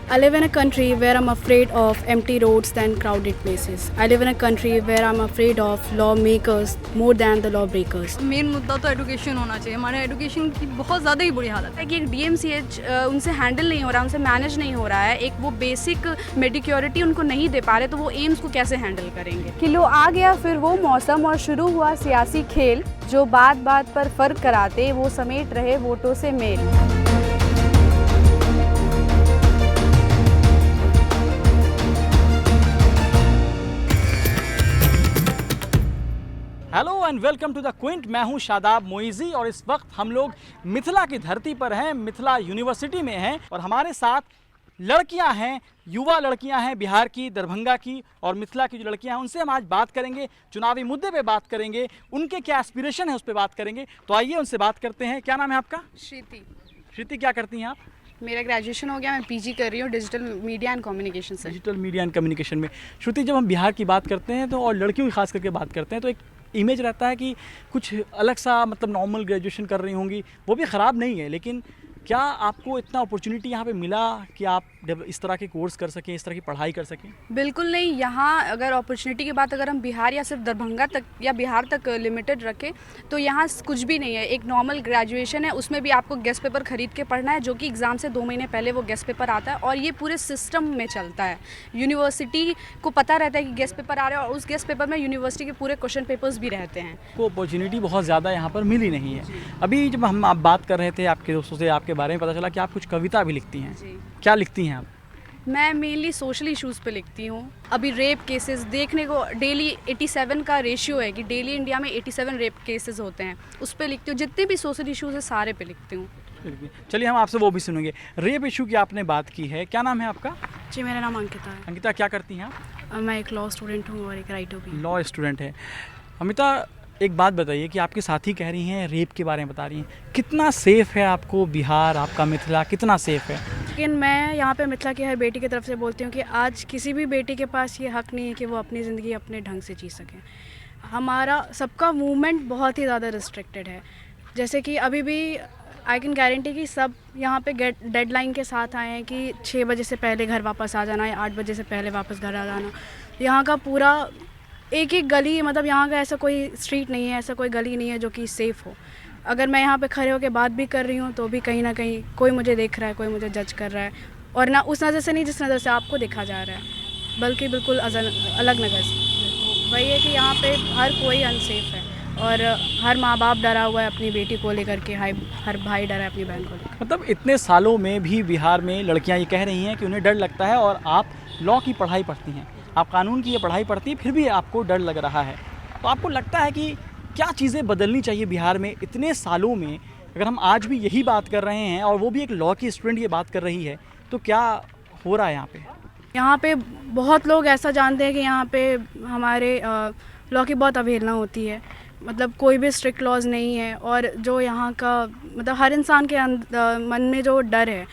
I live in a country where I'm afraid of empty roads than crowded places. I live in a country where I'm afraid of lawmakers more than the lawbreakers. Main मुद्दा तो education होना चाहिए। हमारे education की बहुत ज़्यादा ही बुरी हालत है कि एक DMCH उनसे हैंडल नहीं हो रहा, उनसे मैनेज नहीं हो रहा है। एक वो बेसिक मेडिक्योरिटी उनको नहीं दे पा रहे, तो वो एम्स को कैसे हैंडल करेंगे। कि लो आ गया फिर वो मौसम और शुरू हुआ सियासी खेल, जो बात बात पर फर्क कराते वो समेट रहे वोटों से मेल। Hello and welcome to the Quint. मैं हूं शादाब मोइज़ी और इस वक्त हम लोग मिथिला की धरती पर हैं, मिथिला यूनिवर्सिटी में हैं और हमारे साथ लड़कियां हैं, युवा लड़कियां हैं बिहार की, दरभंगा की और मिथिला की जो लड़कियां हैं उनसे हम आज बात करेंगे, चुनावी मुद्दे पे बात करेंगे, उनके क्या एस्पिरेशन है उस पर बात करेंगे। तो आइए उनसे बात करते हैं। क्या नाम है आपका? श्रुति। श्रुति, क्या करती हैं आप? मेरा ग्रेजुएशन हो गया, मैं PG कर रही हूँ डिजिटल मीडिया एंड कम्युनिकेशन से। डिजिटल मीडिया एंड कम्युनिकेशन में। श्रुति, जब हम बिहार की बात करते हैं तो और लड़कियों की खास करके बात करते हैं तो एक इमेज रहता है कि कुछ अलग सा, मतलब नॉर्मल ग्रेजुएशन कर रही होंगी, वो भी ख़राब नहीं है, लेकिन क्या आपको इतना अपॉर्चुनिटी यहाँ पे मिला कि आप इस तरह के कोर्स कर सकें, इस तरह की पढ़ाई कर सकें? बिल्कुल नहीं। यहाँ अगर अपॉर्चुनिटी की बात अगर हम बिहार या सिर्फ दरभंगा तक या बिहार तक लिमिटेड रखें तो यहाँ कुछ भी नहीं है। एक नॉर्मल ग्रेजुएशन है, उसमें भी आपको गेस्ट पेपर खरीद के पढ़ना है, जो कि एग्ज़ाम से 2 महीने पहले वो गेस्ट पेपर आता है और ये पूरे सिस्टम में चलता है। यूनिवर्सिटी को पता रहता है कि गेस्ट पेपर आ रहा है और उस गेस्ट पेपर में यूनिवर्सिटी के पूरे क्वेश्चन पेपर्स भी रहते हैं। को अपॉर्चुनिटी बहुत ज़्यादा यहाँ पर मिली नहीं है। अभी जब आप बात कर रहे थे आपके दोस्तों से, आपके बारे में पता चला कि आप कुछ कविता भी लिखती हैं। क्या लिखती हैं आप? मैं मेनली सोशल इश्यूज़ पे लिखती हूँ। अभी रेप केसेस देखने को डेली 87 का रेशियो है कि डेली इंडिया में 87 रेप केसेस होते हैं, उस पे लिखती हूँ। जितने भी सोशल इश्यूज़ है सारे पे लिखती हूँ। चलिए हम आपसे वो भी सुनेंगे। रेप इशू की आपने बात की है, क्या नाम है आपका? जी, मेरा नाम अंकिता है। अंकिता, क्या करती हैं आप? मैं एक लॉ स्टूडेंट हूँ और एक राइटर भी। लॉ स्टूडेंट है। अमिता, एक बात बताइए कि आपके साथी कह रही हैं रेप के बारे में बता रही हैं, कितना सेफ़ है आपको बिहार, आपका मिथिला कितना सेफ़ है? लेकिन मैं यहाँ पे मिथिला की हर बेटी की तरफ से बोलती हूँ कि आज किसी भी बेटी के पास ये हक़ नहीं है कि वो अपनी ज़िंदगी अपने ढंग से जी सकें। हमारा सबका मूवमेंट बहुत ही ज़्यादा रिस्ट्रिक्टेड है। जैसे कि अभी भी आई कैन गारंटी कि सब यहाँ पे डेडलाइन के साथ आए हैं कि 6 बजे से पहले घर वापस आ जाना या 8 बजे से पहले वापस घर आ जाना। यहाँ का पूरा एक एक गली, मतलब यहाँ का ऐसा कोई स्ट्रीट नहीं है, ऐसा कोई गली नहीं है जो कि सेफ़ हो। अगर मैं यहाँ पे खड़े होकर बात भी कर रही हूँ तो भी कहीं ना कहीं कोई मुझे देख रहा है, कोई मुझे जज कर रहा है, और ना उस नज़र से नहीं जिस नज़र से आपको देखा जा रहा है, बल्कि बिल्कुल अलग नज़र से। वही है कि यहाँ पे हर कोई अनसेफ है और हर माँ बाप डरा हुआ है अपनी बेटी को लेकर के, हर भाई डरा है अपनी बहन को लेकर। मतलब इतने सालों में भी बिहार में लड़कियां ये कह रही हैं कि उन्हें डर लगता है, और आप लॉ की पढ़ाई पढ़ती हैं, आप कानून की ये पढ़ाई पढ़ती हैं, फिर भी आपको डर लग रहा है। तो आपको लगता है कि क्या चीज़ें बदलनी चाहिए बिहार में इतने सालों में? अगर हम आज भी यही बात कर रहे हैं और वो भी एक लॉ की स्टूडेंट ये बात कर रही है, तो क्या हो रहा है यहाँ पे? यहाँ पे बहुत लोग ऐसा जानते हैं कि यहाँ पे हमारे लॉ की बहुत अवहेलना होती है। मतलब कोई भी स्ट्रिक्ट लॉज नहीं है, और जो यहाँ का मतलब हर इंसान के मन में जो डर है,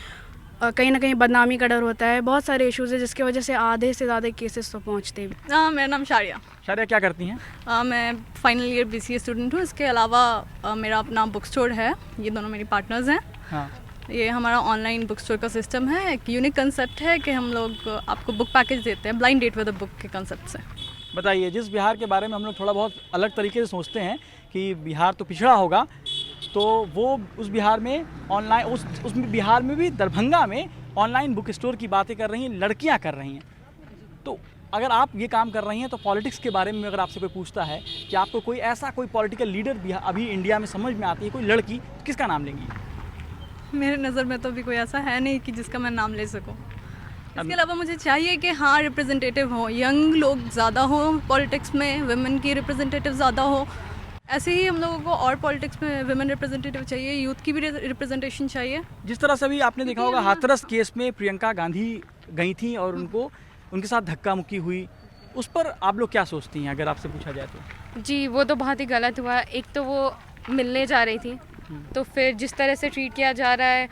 कहीं ना कहीं बदनामी का डर होता है। बहुत सारे इश्यूज़ है जिसकी वजह से आधे से ज़्यादा केसेस तो पहुँचते हैं। मेरा नाम शारिया। शारिया, क्या करती हैं? मैं फाइनल ईयर BCA स्टूडेंट हूँ। इसके अलावा मेरा अपना बुक स्टोर है। ये दोनों मेरी पार्टनर्स हैं। हाँ। ये हमारा ऑनलाइन बुक स्टोर का सिस्टम है। एक यूनिक कंसेप्ट है कि हम लोग आपको बुक पैकेज देते हैं blind date with a book के कंसेप्ट से। बताइए, जिस बिहार के बारे में हम लोग थोड़ा बहुत अलग तरीके से सोचते हैं कि बिहार तो पिछड़ा होगा, तो वो उस बिहार में ऑनलाइन उस बिहार में भी दरभंगा में ऑनलाइन बुक स्टोर की बातें कर रही हैं, लड़कियां कर रही हैं। तो अगर आप ये काम कर रही हैं तो पॉलिटिक्स के बारे में अगर आपसे कोई पूछता है कि आपको कोई ऐसा कोई पॉलिटिकल लीडर भी अभी इंडिया में समझ में आती है, कोई लड़की, तो किसका नाम लेंगी? मेरे नज़र में तो अभी कोई ऐसा है नहीं कि जिसका मैं नाम ले सकूं। इसके अलावा मुझे चाहिए कि हाँ, रिप्रेजेंटेटिव हो, यंग लोग ज़्यादा हो पॉलिटिक्स में, वुमेन की रिप्रेजेंटेटिव ज़्यादा हो। ऐसे ही हम लोगों को और पॉलिटिक्स में वुमेन रिप्रेजेंटेटिव चाहिए, यूथ की भी रिप्रेजेंटेशन चाहिए। जिस तरह से भी आपने देखा होगा हाथरस केस में प्रियंका गांधी गई थी और उनके साथ धक्का मुक्की हुई, उस पर आप लोग क्या सोचती हैं अगर आपसे पूछा जाए तो? जी, वो तो बहुत ही गलत हुआ। एक तो वो मिलने जा रही थी, तो फिर जिस तरह से ट्रीट किया जा रहा है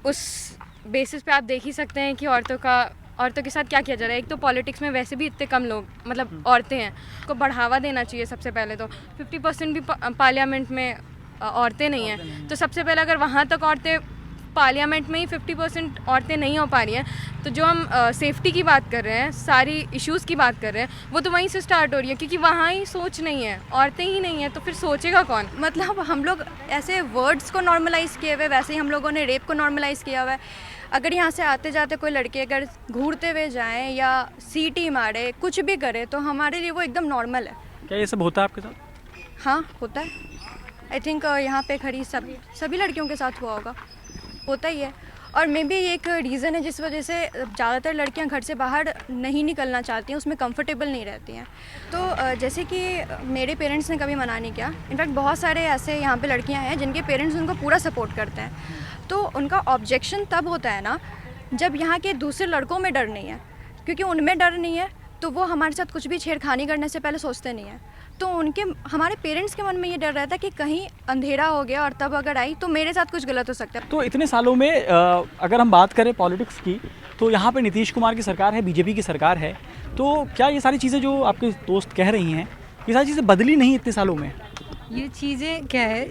उस बेसिस पे आप देख ही सकते हैं कि औरतों के साथ क्या किया जा रहा है। एक तो पॉलिटिक्स में वैसे भी इतने कम लोग, मतलब औरतें हैं, को बढ़ावा देना चाहिए। सबसे पहले तो 50% भी पार्लियामेंट में औरतें नहीं हैं, तो सबसे पहले अगर वहाँ तक औरतें पार्लियामेंट में ही 50% औरतें नहीं हो पा रही हैं, तो जो हम सेफ्टी की बात कर रहे हैं, सारी इश्यूज़ की बात कर रहे हैं, वो तो वहीं से स्टार्ट हो रही है, क्योंकि वहाँ ही सोच नहीं है, औरतें ही नहीं हैं, तो फिर सोचेगा कौन। मतलब हम लोग ऐसे वर्ड्स को नॉर्मलाइज़ किए हुए, वैसे ही हम लोगों ने रेप को नॉर्मलाइज़ किया हुआ है। अगर यहाँ से आते जाते कोई लड़के अगर घूरते हुए जाएं या सीटी मारे, कुछ भी करे, तो हमारे लिए वो एकदम नॉर्मल है। क्या ये सब होता है आपके साथ? हाँ, होता है। आई थिंक यहाँ पे खड़ी सभी लड़कियों के साथ हुआ होगा, होता ही है। और मे बी एक रीज़न है जिस वजह से ज़्यादातर लड़कियां घर से बाहर नहीं निकलना चाहती हैं, उसमें कंफर्टेबल नहीं रहती हैं। तो जैसे कि मेरे पेरेंट्स ने कभी मना नहीं किया। इनफैक्ट बहुत सारे ऐसे यहाँ पे लड़कियां हैं जिनके पेरेंट्स उनको पूरा सपोर्ट करते हैं। तो उनका ऑब्जेक्शन तब होता है ना जब यहाँ के दूसरे लड़कों में डर नहीं है, क्योंकि उनमें डर नहीं है तो वो हमारे साथ कुछ भी छेड़खानी करने से पहले सोचते नहीं हैं। तो हमारे पेरेंट्स के मन में ये डर रहता है कि कहीं अंधेरा हो गया और तब अगर आई तो मेरे साथ कुछ गलत हो सकता है। तो इतने सालों में अगर हम बात करें पॉलिटिक्स की, तो यहाँ पे नीतीश कुमार की सरकार है, बीजेपी की सरकार है, तो क्या ये सारी चीज़ें जो आपके दोस्त कह रही हैं, ये सारी चीज़ें बदली नहीं इतने सालों में? ये चीज़ें क्या है,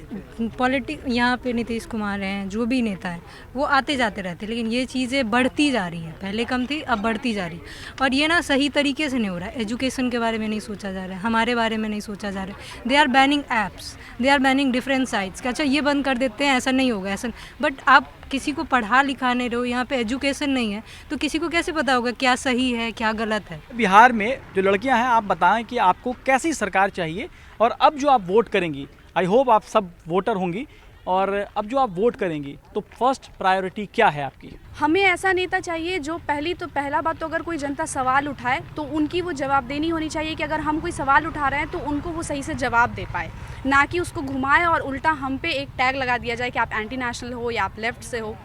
पॉलिटिक यहाँ पे नीतीश कुमार हैं, जो भी नेता है वो आते जाते रहते, लेकिन ये चीज़ें बढ़ती जा रही हैं। पहले कम थी, अब बढ़ती जा रही है। और ये ना सही तरीके से नहीं हो रहा है। एजुकेशन के बारे में नहीं सोचा जा रहा है, हमारे बारे में नहीं सोचा जा रहा है। They are banning apps, they are banning different sites. अच्छा ये बंद कर देते हैं, ऐसा नहीं होगा, ऐसा। बट आप किसी को पढ़ा लिखा नहीं रहो, यहाँ पे एजुकेशन नहीं है, तो किसी को कैसे पता होगा क्या सही है क्या गलत है। बिहार में जो लड़कियां हैं, आप बताएं कि आपको कैसी सरकार चाहिए, और अब जो आप वोट करेंगी, आई होप आप सब वोटर होंगी, और अब जो आप वोट करेंगी तो फर्स्ट प्रायोरिटी क्या है आपकी? हमें ऐसा नेता चाहिए जो पहला बात तो अगर कोई जनता सवाल उठाए तो उनकी वो जवाब देनी होनी चाहिए कि अगर हम कोई सवाल उठा रहे हैं तो उनको वो सही से जवाब दे पाए, ना कि उसको घुमाए और उल्टा हम पे एक टैग लगा दिया जाए कि आप एंटी नेशनल हो या आप लेफ्ट से हो।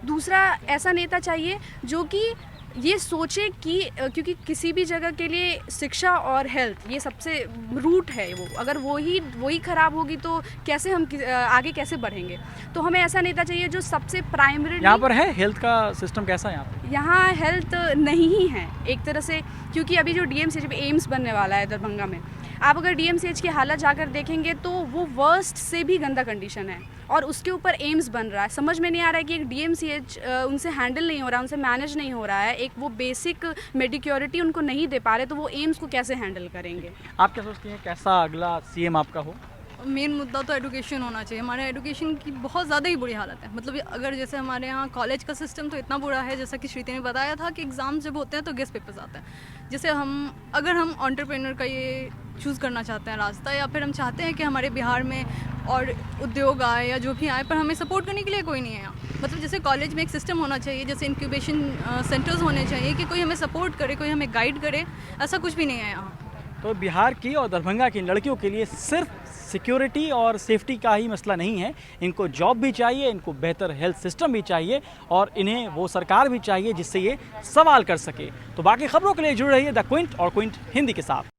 दूसरा, ऐसा नेता चाहिए जो कि ये सोचे कि क्योंकि किसी भी जगह के लिए शिक्षा और हेल्थ ये सबसे रूट है, वो अगर वही ख़राब होगी तो कैसे हम आगे कैसे बढ़ेंगे। तो हमें ऐसा नेता चाहिए जो सबसे प्राइमरी। यहाँ पर है हेल्थ का सिस्टम कैसा है यहाँ पर? यहाँ हेल्थ नहीं है एक तरह से, क्योंकि अभी जो DMCH पे एम्स बनने वाला है दरभंगा में, आप अगर DMCH की हालत जाकर देखेंगे तो वो वर्स्ट से भी गंदा कंडीशन है, और उसके ऊपर एम्स बन रहा है। समझ में नहीं आ रहा है कि एक DMCH उनसे हैंडल नहीं हो रहा है, उनसे मैनेज नहीं हो रहा है, एक वो बेसिक मेडिक्योरिटी उनको नहीं दे पा रहे, तो वो एम्स को कैसे हैंडल करेंगे? आप क्या सोचती हैं कैसा अगला CM आपका हो? मेन मुद्दा तो एजुकेशन होना चाहिए। हमारे एजुकेशन की बहुत ज़्यादा ही बुरी हालत है। मतलब अगर जैसे हमारे यहाँ कॉलेज का सिस्टम तो इतना बुरा है, जैसा कि श्रीति ने बताया था कि एग्ज़ाम जब होते हैं तो गेस्ट पेपर्स आते हैं। जैसे अगर हम एंटरप्रेन्योर का ये चूज़ करना चाहते हैं रास्ता, या फिर हम चाहते हैं कि हमारे बिहार में और उद्योग आए या जो भी आए, पर हमें सपोर्ट करने के लिए कोई नहीं है यहाँ। मतलब जैसे कॉलेज में एक सिस्टम होना चाहिए, जैसे इंक्यूबेशन सेंटर्स होने चाहिए कि कोई हमें सपोर्ट करे, कोई हमें गाइड करे, ऐसा कुछ भी नहीं है यहाँ। तो बिहार की और दरभंगा की लड़कियों के लिए सिर्फ सिक्योरिटी और सेफ्टी का ही मसला नहीं है, इनको जॉब भी चाहिए, इनको बेहतर हेल्थ सिस्टम भी चाहिए, और इन्हें वो सरकार भी चाहिए जिससे ये सवाल कर सके। तो बाकी खबरों के लिए जुड़े रहिए द क्विंट और क्विंट हिंदी के साथ।